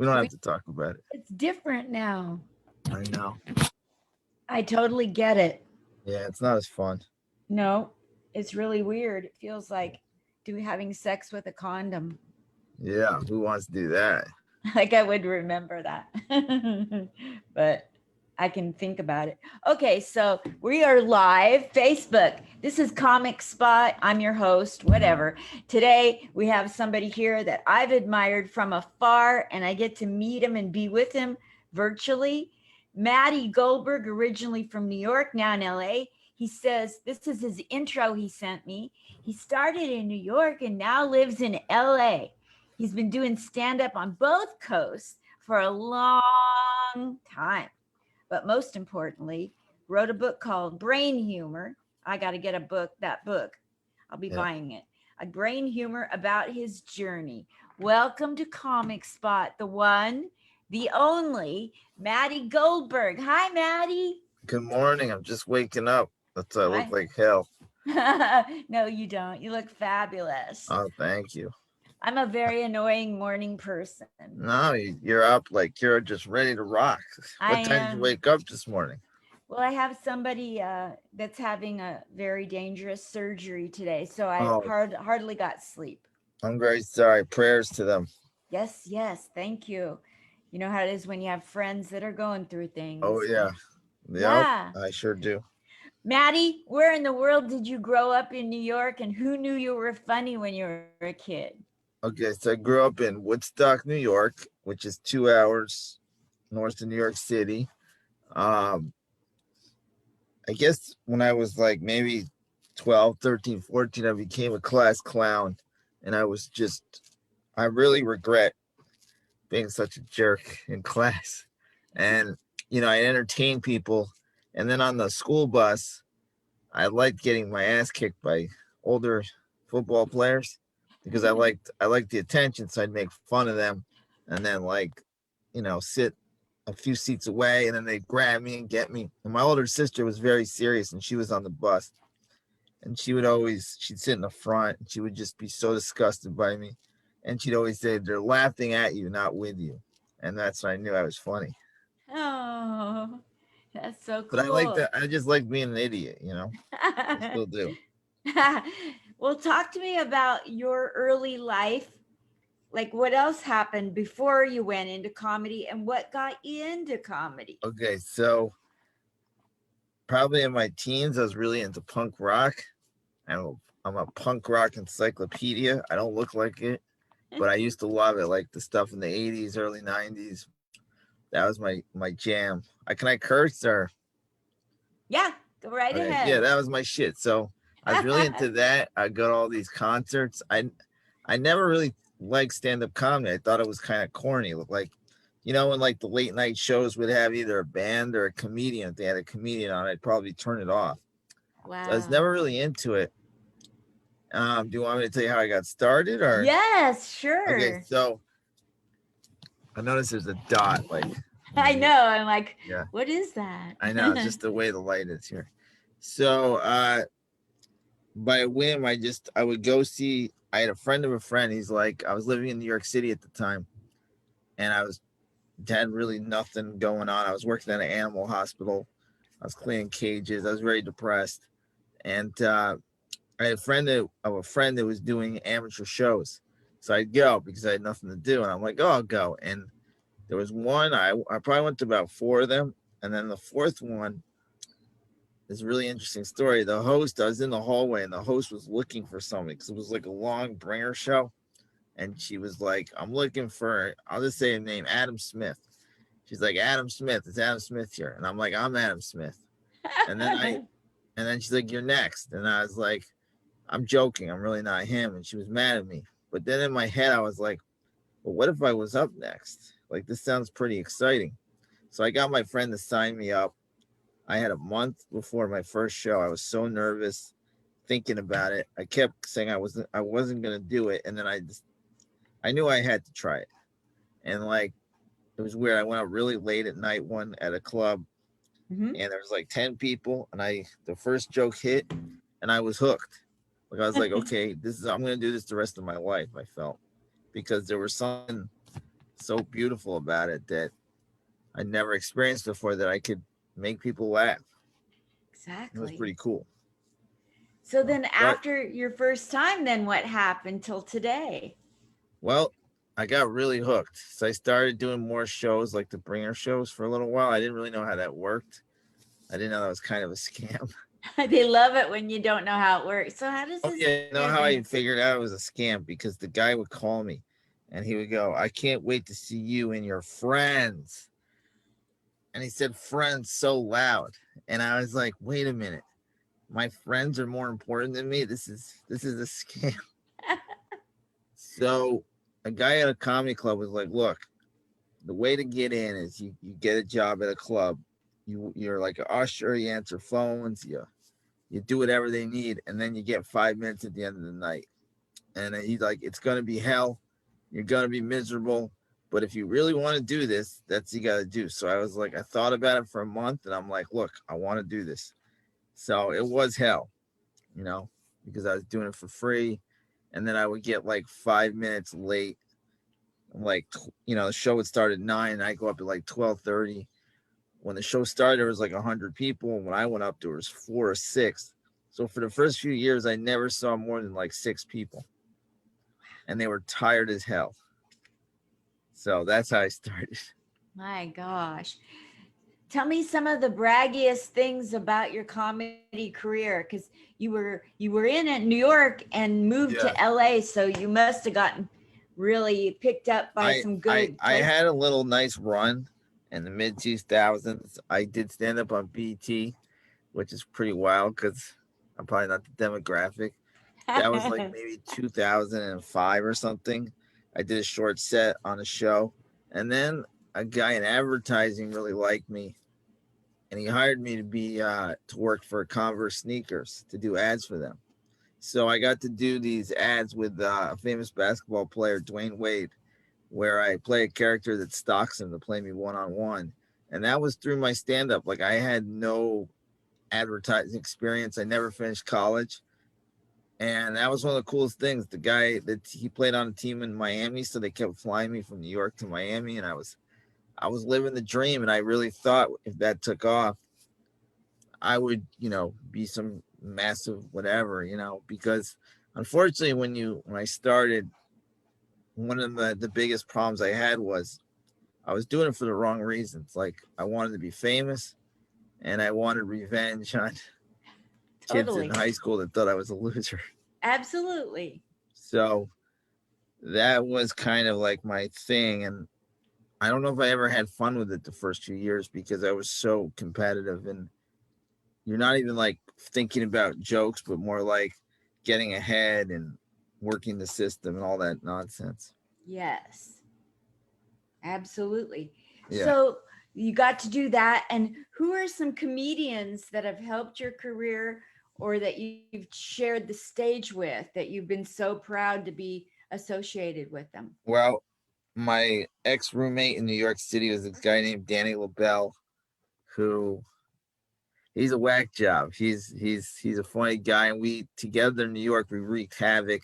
We don't have to talk about it. It's different now. I know. I totally get it. Yeah, it's not as fun. No, it's really weird. It feels like having sex with a condom. Yeah, who wants to do that? Like I would remember that. But I can think about it. Okay, so we are live. Facebook. This is Comic Spot. I'm your host, whatever. Today we have somebody here that I've admired from afar, and I get to meet him and be with him virtually. Matty Goldberg, originally from New York, now in LA. He says this is his intro he sent me. He started in New York and now lives in LA. He's been doing stand up on both coasts for a long time. But most importantly, wrote a book called Brain Humor. I got to get that book. I'll be buying it. A brain humor about his journey. Welcome to Comic Spot, the one, the only, Matty Goldberg. Hi, Matty. Good morning. I'm just waking up. That's I look Hi. like hell. No, you don't. You look fabulous. Oh, thank you. I'm a very annoying morning person. No, you're up like you're just ready to rock. What time did you wake up this morning? Well, I have somebody that's having a very dangerous surgery today, so I hardly got sleep. I'm very sorry. Prayers to them. Yes, thank you. You know how it is when you have friends that are going through things. Oh, yeah. Yeah. I sure do. Matty, where in the world did you grow up in New York, and who knew you were funny when you were a kid? Okay, so I grew up in Woodstock, New York, which is 2 hours north of New York City. I guess when I was like maybe 12, 13, 14, I became a class clown. And I really regret being such a jerk in class. And, I entertained people. And then on the school bus, I liked getting my ass kicked by older football players because I liked the attention. So I'd make fun of them and then sit a few seats away, and then they'd grab me and get me. And my older sister was very serious, and she was on the bus, and she'd sit in the front, and she would just be so disgusted by me. And she'd always say, "They're laughing at you, not with you." And that's when I knew I was funny. Oh, that's so cool. But I like that. I just like being an idiot, I still do. Well, talk to me about your early life. Like, what else happened before you went into comedy, and what got you into comedy? Okay, so probably in my teens, I was really into punk rock. I'm a punk rock encyclopedia. I don't look like it, but I used to love it, like the stuff in the 80s, early 90s. That was my jam. Can I curse or? Yeah, go right ahead. Yeah, that was my shit. So I was really into that. I go to all these concerts. I never really liked stand-up comedy. I thought it was kind of corny. Like, when like the late night shows would have either a band or a comedian. If they had a comedian on, I'd probably turn it off. Wow. So I was never really into it. Do you want me to tell you how I got started, or? Yes, sure. Okay, so I noticed there's a dot. Like, I know. I'm like, yeah. What is that? I know, just the way the light is here. So by a whim, I would go see. I had a friend of a friend. He's like, I was living in New York City at the time, and had really nothing going on. I was working at an animal hospital. I was cleaning cages. I was very depressed, and I had a friend that was doing amateur shows. So I'd go because I had nothing to do, and I'm like, oh, I'll go. And there was one, I probably went to about 4 of them, and then the fourth one is a really interesting story. The host, I was in the hallway, and the host was looking for something because it was like a long bringer show. And she was like, I'm looking for, I'll just say her name, Adam Smith. She's like, Adam Smith, it's Adam Smith here. And I'm like, I'm Adam Smith. And then she's like, you're next. And I was like, I'm joking. I'm really not him. And she was mad at me. But then in my head, I was like, well, what if I was up next? Like, this sounds pretty exciting. So I got my friend to sign me up. I had a month before my first show. I was so nervous thinking about it. I kept saying I wasn't going to do it. And then I knew I had to try it. And like, it was weird. I went out really late at night at a club, and there was like 10 people, and the first joke hit, and I was hooked. Like, I was like, okay, I'm going to do this the rest of my life. I felt, because there was something so beautiful about it that I never experienced before, that I could make people laugh. It was Exactly. pretty cool. So So, then but after your first time, then what happened till today? well, I got really hooked. So I started doing more shows, like the bringer shows, for a little while. I didn't really know how that worked. I didn't know that was kind of a scam. They love it when you don't know how it works. So how does Oh this yeah, you know get how in? I figured out it was a scam? Because the guy would call me and he would go, "I can't wait to see you and your friends." And he said friends so loud. And I was like, wait a minute. My friends are more important than me. This is a scam. So a guy at a comedy club was like, look, the way to get in is you get a job at a club. You're like an usher, you answer phones, you do whatever they need, and then you get 5 minutes at the end of the night. And he's like, it's gonna be hell. You're gonna be miserable. But if you really want to do this, that's what you gotta do. So I was like, I thought about it for a month and I'm like, look, I want to do this. So it was hell, you know, because I was doing it for free. And then I would get like 5 minutes late. Like, the show would start at 9 and I go up at like 12:30. When the show started, there was like 100 people. When I went up, there was 4 or 6. So for the first few years, I never saw more than like 6 people. And they were tired as hell. So that's how I started. My gosh. Tell me some of the braggiest things about your comedy career, because you were in at New York and moved to Yeah. LA, so you must have gotten really picked up by I some I good I places. had a little nice run in the mid 2000s. I did stand up on BT, which is pretty wild because I'm probably not the demographic. That was like maybe 2005 or something. I did a short set on a show, and then a guy in advertising really liked me, and he hired me to work for Converse sneakers to do ads for them. So I got to do these ads with a famous basketball player, Dwayne Wade, where I play a character that stalks him to play me one on one. And that was through my stand up. Like I had no advertising experience. I never finished college. And that was one of the coolest things. The guy that he played on a team in Miami, so they kept flying me from New York to Miami, and I was living the dream. And I really thought if that took off, I would, be some massive whatever, because unfortunately when I started, one of the biggest problems I had was I was doing it for the wrong reasons. Like I wanted to be famous and I wanted revenge on kids in Totally. high school that thought I was a loser. Absolutely. So that was kind of like my thing. And I don't know if I ever had fun with it the first few years because I was so competitive, and you're not even like thinking about jokes, but more like getting ahead and working the system and all that nonsense. Yes. Absolutely. Yeah. So you got to do that. And who are some comedians that have helped your career or that you've shared the stage with that you've been so proud to be associated with them? Well, my ex roommate in New York City was this guy named Danny Lubell, who he's a whack job. He's a funny guy, and we together in New York we wreaked havoc.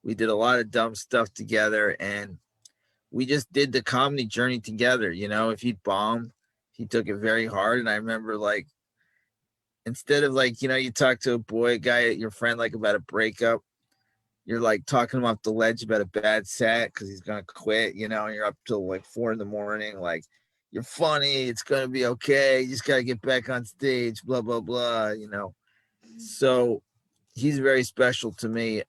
We did a lot of dumb stuff together, and we just did the comedy journey together. If he'd bomb, he took it very hard. And I remember like instead of like you talk to a boy guy, your friend like about a breakup, you're like talking him off the ledge about a bad set because he's gonna quit, and you're up till like 4 in the morning, like you're funny, it's gonna be okay, you just gotta get back on stage, blah blah blah. So he's very special to me.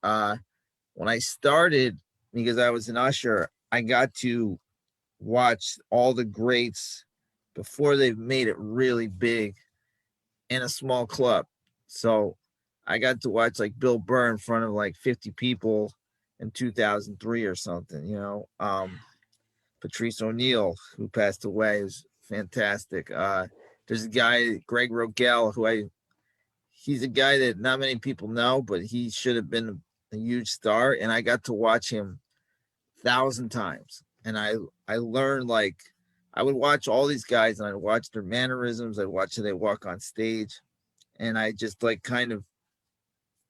When I started, because I was an usher, I got to watch all the greats before they made it really big in a small club. So I got to watch like Bill Burr in front of like 50 people in 2003 or something, Patrice O'Neill, who passed away, was fantastic. There's a guy, Greg Rogel, he's a guy that not many people know, but he should have been a huge star. And I got to watch him 1,000 times. And I learned like, I would watch all these guys and I'd watch their mannerisms. I'd watch how they walk on stage, and I just like kind of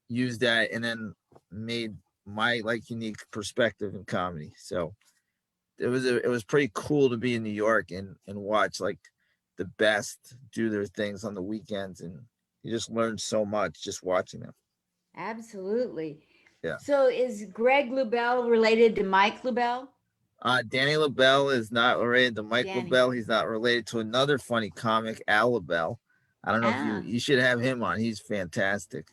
used that and then made my like unique perspective in comedy. So it was pretty cool to be in New York and watch like the best do their things on the weekends, and you just learn so much just watching them. Absolutely. Yeah. So is Greg Lubell related to Mike Lubell? Danny Lubell is not related to Mike Danny. Lubell. He's not related to another funny comic, Al Lubell. I don't know if Ah, you should have him on. He's fantastic.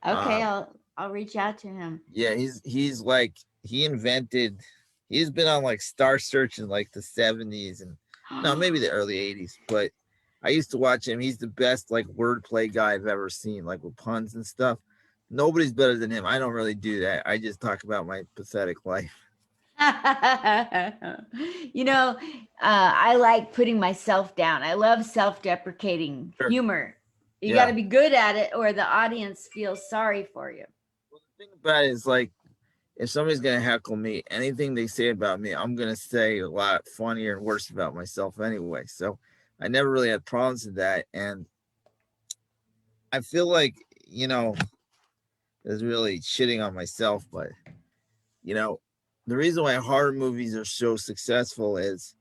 okay. Uh, I'll reach out to him. yeah, he's like he invented. He's been on like Star Search in like the 70s and no, maybe the early 80s. But I used to watch him. He's the best like wordplay guy I've ever seen, like with puns and stuff. Nobody's better than him. I don't really do that. I just talk about my pathetic life. you know, I like putting myself down. I love self-deprecating Sure. humor. You got Yeah. to be good at it, or the audience feels sorry for you. Well, the thing about it is like if somebody's gonna heckle me, anything they say about me, I'm gonna say a lot funnier and worse about myself anyway. So I never really had problems with that. And I feel like, you know, is really shitting on myself, but you know, the reason why horror movies are so successful is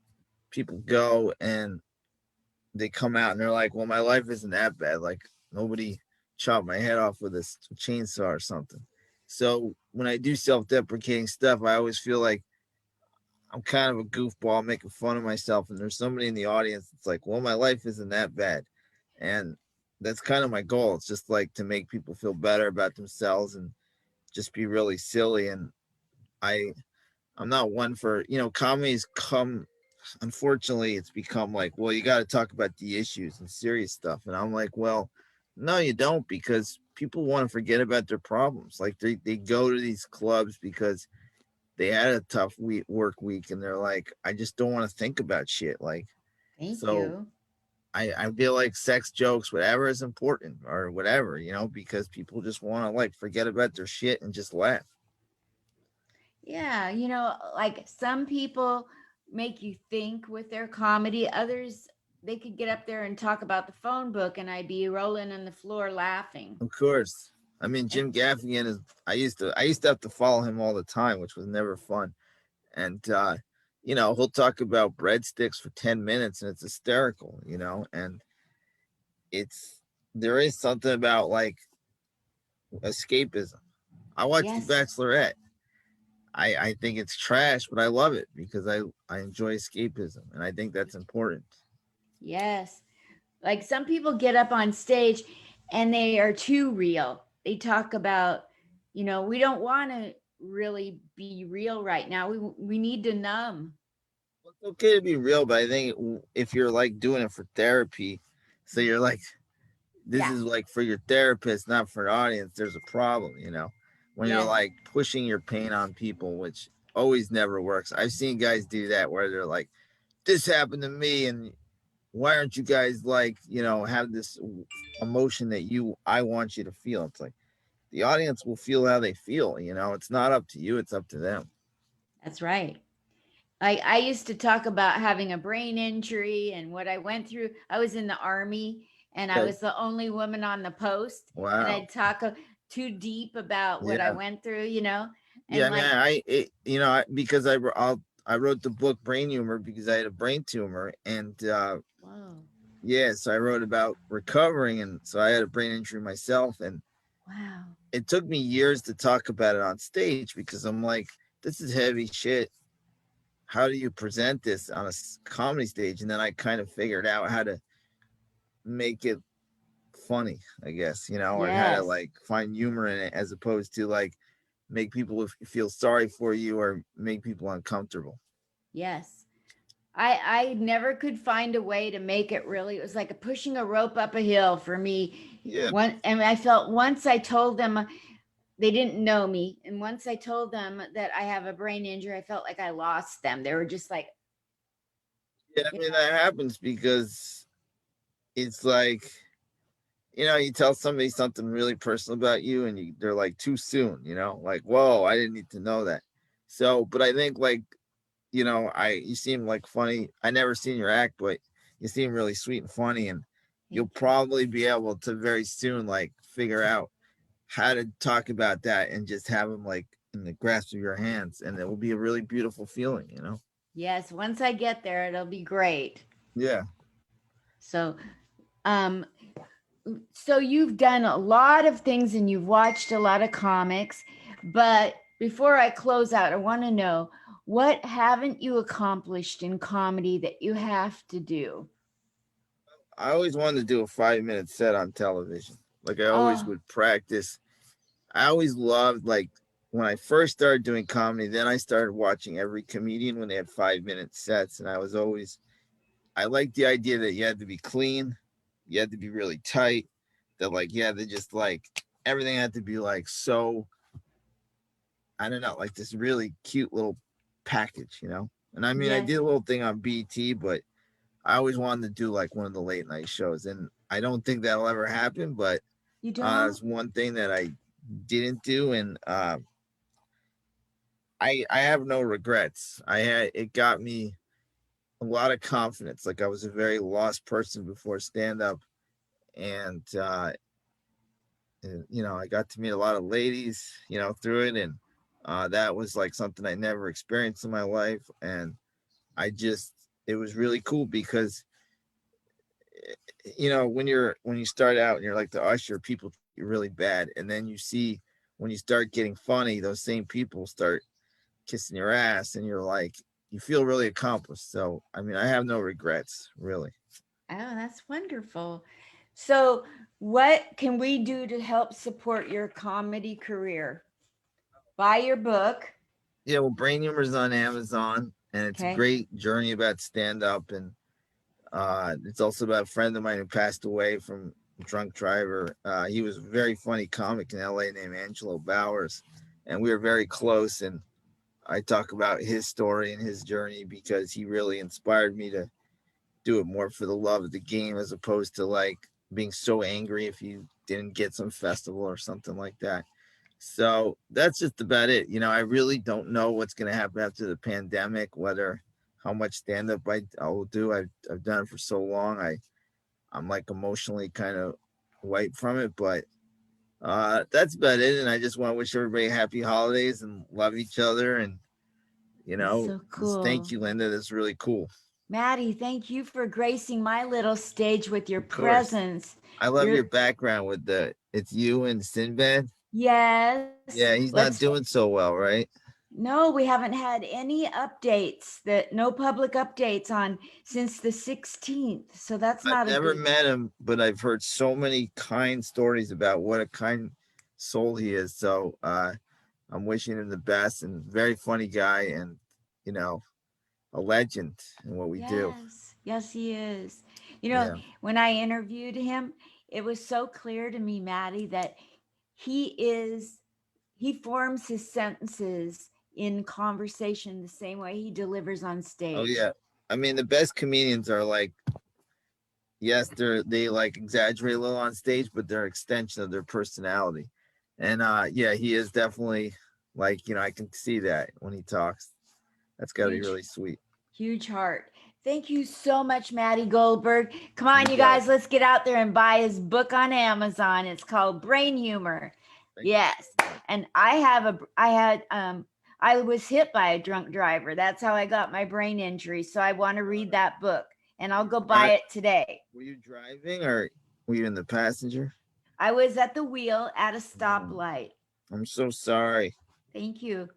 people go and they come out and they're like, well, my life isn't that bad. Like nobody chopped my head off with a chainsaw or something. So when I do self-deprecating stuff, I always feel like I'm kind of a goofball making fun of myself. And there's somebody in the audience that's like, well, my life isn't that bad. And that's kind of my goal. It's just like to make people feel better about themselves and just be really silly. And I I'm not one for, comedies come, unfortunately, it's become like, well, you got to talk about the issues and serious stuff. And I'm like, well, no, you don't, because people want to forget about their problems. Like they go to these clubs because they had a tough work week and they're like, I just don't want to think about shit. Like, Thank so you. I feel like sex jokes, whatever is important or whatever, because people just want to like forget about their shit and just laugh. Yeah, like some people make you think with their comedy. Others, they could get up there and talk about the phone book, and I'd be rolling on the floor laughing. Of course. I mean, And Jim Gaffigan is. I used to have to follow him all the time, which was never fun. And he'll talk about breadsticks for 10 minutes, and it's hysterical. And it's there is something about like escapism. I watched The yes, Bachelorette. I think it's trash, but I love it because I enjoy escapism, and I think that's important. yes. Like some people get up on stage and they are too real. They talk about, we don't want to really be real right now. We need to numb. It's okay to be real, but I think if you're like doing it for therapy, so you're like this Yeah. is like for your therapist, not for an audience, there's a problem, when you're Yes. like pushing your pain on people, which always never works. I've seen guys do that where they're like, this happened to me, and why aren't you guys like, have this emotion that I want you to feel? It's like the audience will feel how they feel, it's not up to you, it's up to them. That's right. I used to talk about having a brain injury and what I went through. I was in the army and I Okay. was the only woman on the post. And Wow. I'd talk too deep about what I Yeah. went through, Yeah, and like, man. Because I wrote the book Brain Humor because I had a brain tumor, and whoa, yeah, so I wrote about recovering, and so I had a brain injury myself, and wow. it took me years to talk about it on stage because I'm like, this is heavy shit. How do you present this on a comedy stage? And then I kind of figured out how to make it funny, I guess, or how to Yes, like find humor in it as opposed to like make people feel sorry for you or make people uncomfortable. yes. I never could find a way to make it really. It was like pushing a rope up a hill for me. Yeah. And I felt once I told them they didn't know me, and once I told them that I have a brain injury, I felt like I lost them. They were just like, Yeah, I you mean know, that happens because it's like you tell somebody something really personal about you, and they're like too soon. Like whoa, I didn't need to know that. So, but I think like you seem like funny. I never seen your act, but you seem really sweet and funny, and you'll thank you. probably be able to very soon like figure out how to talk about that and just have them like in the grasp of your hands, and it will be a really beautiful feeling. Yes, once I get there, it'll be great. Yeah. So, um, so you've done a lot of things and you've watched a lot of comics, but before I close out, I want to know, what haven't you accomplished in comedy that you have to do? I always wanted to do a 5 minute set on television. Like I always Oh, would practice. I always loved like when I first started doing comedy, then I started watching every comedian when they had 5 minute sets. And I was always I liked the idea that you had to be clean, you had to be really tight, that like you had to just like everything had to be like so I don't know, like this really cute little package, you know? And I mean I yes. did a little thing on BT, but I always wanted to do like one of the late night shows. And I don't think that'll ever happen, but You don't? it's one thing that I didn't do. And I have no regrets. I had it got me a lot of confidence. Like I was a very lost person before stand up, and you know I got to meet a lot of ladies, you know, through it, and that was like something I never experienced in my life, and I just it was really cool because you know when you start out and you're like the usher, people treat you really bad, and then you see when you start getting funny, those same people start kissing your ass, and you're like you feel really accomplished. So I mean I have no regrets really. Oh, that's wonderful. So, what can we do to help support your comedy career? Buy your book. Yeah, well, Brain Humor is on Amazon, and it's a Okay. great journey about stand up, and it's also about a friend of mine who passed away from drunk driver. He was a very funny comic in LA named Angelo Bowers, and we were very close. And I talk about his story and his journey because he really inspired me to do it more for the love of the game as opposed to like being so angry if you didn't get some festival or something like that. So that's just about it. You know, I really don't know what's going to happen after the pandemic, whether how much stand up I will do. I've done it for so long. I'm like emotionally kind of wiped from it, but that's about it. And I just want to wish everybody happy holidays and love each other. And, you That's know, so just thank cool. you, Linda. That's really cool. Maddie, thank you for gracing my little stage with your Of course. presence. I love You're your background with it's you and Sinbad. yes. Yeah, he's Let's not doing so well, right? no, we haven't had any updates that no public updates on since the 16th. So that's I've not a never good. met him, but I've heard so many kind stories about what a kind soul he is. So I'm wishing him the best and very funny guy and you know, a legend in what we do. Yes. Yes, he is. You know, Yeah. when I interviewed him, it was so clear to me, Maddie, that he is he forms his sentences in conversation the same way he delivers on Oh stage. yeah. I mean the best comedians are like yes, they like exaggerate a little on stage, but they're an extension of their personality. And yeah, he is definitely like, you know, I can see that when he talks. That's gotta be Huge, really sweet. huge heart. Thank you so much, Matty Goldberg. Come on, You you got it. guys, let's get out there and buy his book on Amazon. It's called Brain Humor. Thank you Yes. so much. And I was hit by a drunk driver. That's how I got my brain injury. So I want to read that book and I'll Were go you buy it today. were you driving or were you in the passenger? I was at the wheel at a Oh, stoplight. I'm so sorry. Thank you.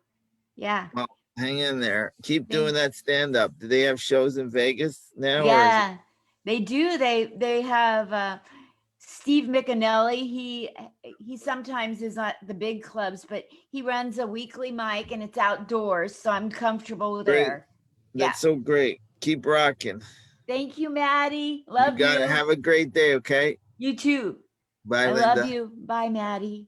Yeah. Well, hang in there. Keep doing Thank that stand up. Do they have shows in Vegas now or is it Yeah, they do. They have Steve McAnally. He sometimes is at the big clubs, but he runs a weekly mic and it's outdoors, so I'm comfortable great? there. Yeah. That's so great. Keep rocking. Thank you, Maddie. You Love got to you. have a great day, okay? You too. Bye, I love Linda. you. Bye, Maddie.